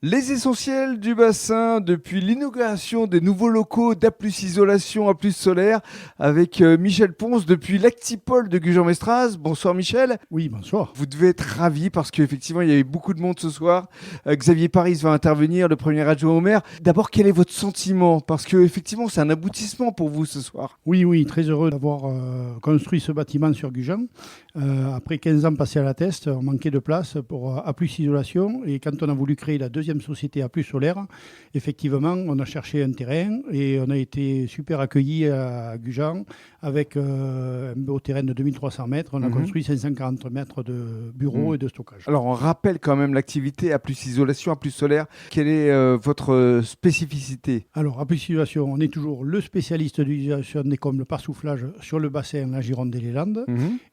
Les essentiels du bassin depuis l'inauguration des nouveaux locaux d'A+ Isolation, A+ Solaire avec Michel Ponce depuis l'Actipol de Gujan-Mestras. Bonsoir Michel. Oui, bonsoir. Vous devez être ravi parce qu'effectivement il y avait beaucoup de monde ce soir. Xavier Paris va intervenir, le premier adjoint au maire. D'abord, quel est votre sentiment? Parce qu'effectivement c'est un aboutissement pour vous ce soir. Oui, très heureux d'avoir construit ce bâtiment sur Gujan. Après 15 ans passés à la Teste, on manquait de place pour A+ Isolation. Et quand on a voulu créer la deuxième société A+ Solaire, effectivement, on a cherché un terrain et on a été super accueillis à Gujan avec un beau terrain de 2300 mètres. On a construit 540 mètres de bureaux et de stockage. Alors on rappelle quand même l'activité A+ Isolation, A+ Solaire. Quelle est votre spécificité? Alors, A+ Isolation, on est toujours le spécialiste de l'isolation des combles par soufflage sur le bassin, la Gironde et les Landes.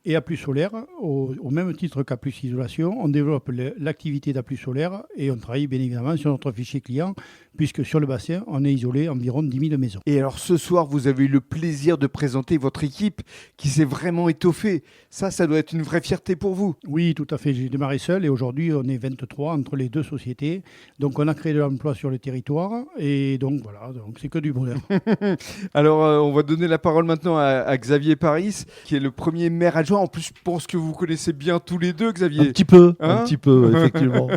Et A+ Solaire, au même titre qu'A+ Isolation, on développe l'activité d'A+ Solaire et on travaille bien évidemment sur notre fichier client, puisque sur le bassin, on est isolé environ 10 000 maisons. Et alors ce soir, vous avez eu le plaisir de présenter votre équipe qui s'est vraiment étoffée. Ça doit être une vraie fierté pour vous. Oui, tout à fait. J'ai démarré seul et aujourd'hui, on est 23 entre les deux sociétés. Donc, on a créé de l'emploi sur le territoire et donc voilà, donc c'est que du bonheur. Alors, on va donner la parole maintenant à Xavier Paris, qui est le premier maire adjoint. En plus, je pense que vous connaissez bien tous les deux, Xavier. Un petit Hein peu, effectivement.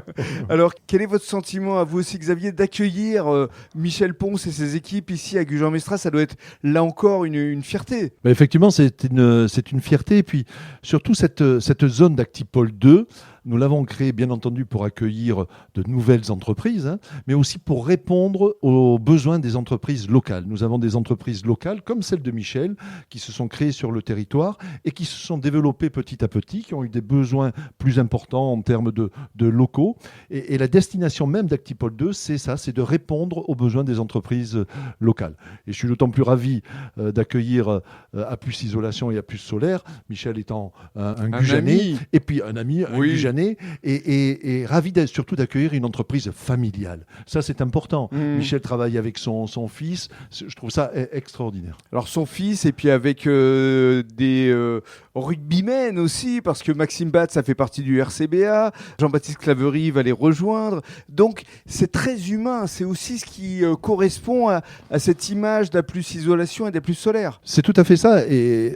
Alors, quel est votre sentiment à vous aussi, Xavier, d'accueillir Michel Ponce et ses équipes ici à Gujan-Mestras? Ça doit être là encore une fierté. Mais effectivement, c'est une fierté. Et puis, surtout, cette zone d'Actipol 2, nous l'avons créée, bien entendu, pour accueillir de nouvelles entreprises, mais aussi pour répondre aux besoins des entreprises locales. Nous avons des entreprises locales, comme celle de Michel, qui se sont créées sur le territoire et qui se sont développées petit à petit, qui ont eu des besoins plus importants en termes de locaux. Et la destination même d'Actipol 2, c'est ça, c'est de répondre aux besoins des entreprises locales. Et je suis d'autant plus ravi d'accueillir A+ Isolation et A+ Solaire, Michel étant un Gujanais, et puis un ami, un Gujanais, et ravi surtout d'accueillir une entreprise familiale. Ça, c'est important. Michel travaille avec son fils. Je trouve ça extraordinaire. Alors son fils, et puis avec des rugbymen aussi, parce que Maxime Bat, ça fait partie du RCBA. Jean-Baptiste Claverie va les rejoindre. Donc c'est très humain. C'est aussi ce qui correspond à cette image d'A+ Isolation et d'A+ Solaire. C'est tout à fait ça. Et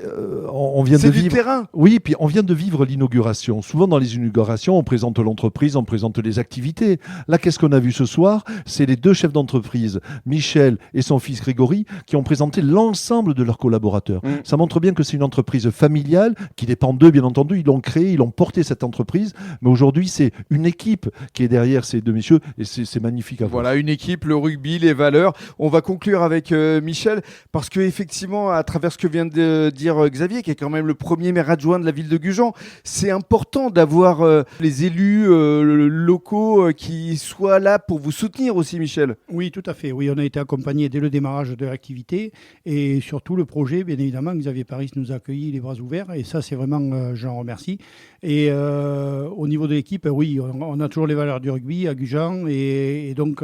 on vient de vivre. C'est du terrain. Oui, puis on vient de vivre l'inauguration. Souvent dans les inaugurations, on présente l'entreprise, on présente les activités. Là, qu'est-ce qu'on a vu ce soir? C'est les deux chefs d'entreprise, Michel et son fils Grégory, qui ont présenté l'ensemble de leurs collaborateurs. Ça montre bien que c'est une entreprise familiale qui dépend d'eux, bien entendu. Ils l'ont créée, ils l'ont porté cette entreprise. Mais aujourd'hui, c'est une équipe qui est derrière ces deux messieurs et c'est magnifique à voir. Voilà, une équipe, le rugby, les valeurs. On va conclure avec Michel parce qu'effectivement, à travers ce que vient de dire Xavier, qui est quand même le premier maire adjoint de la ville de Gujan, c'est important d'avoir les élus locaux qui soient là pour vous soutenir aussi, Michel. Oui, tout à fait. Oui, on a été accompagnés dès le démarrage de l'activité et surtout le projet, bien évidemment, Xavier Paris nous a accueillis les bras ouverts et ça, c'est vraiment, j'en remercie. Et au niveau de l'équipe, oui, on a toujours les valeurs du rugby à Gujan et donc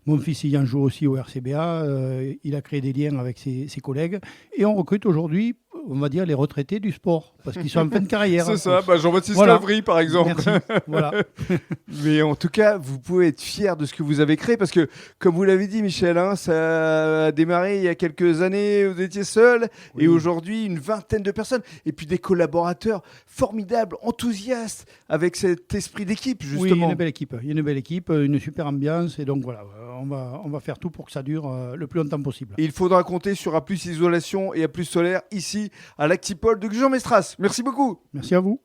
mon fils ayant joué aussi au RCBA, il a créé des liens avec ses collègues et on recrute aujourd'hui, on va dire, les retraités du sport parce qu'ils sont en fin de carrière. C'est ça, Jean-Baptiste Claverie par exemple. Merci. Voilà. Mais en tout cas, vous pouvez être fier de ce que vous avez créé parce que, comme vous l'avez dit, Michel, ça a démarré il y a quelques années, vous étiez seul, et aujourd'hui, une vingtaine de personnes, et puis des collaborateurs formidables, enthousiastes, avec cet esprit d'équipe, justement. Oui, il y a une belle équipe, une super ambiance, et donc voilà, on va faire tout pour que ça dure le plus longtemps possible. Et il faudra compter sur A+ Isolation et A+ Solaire ici, à l'Actipol de Gujan-Mestras. Merci beaucoup. Merci à vous.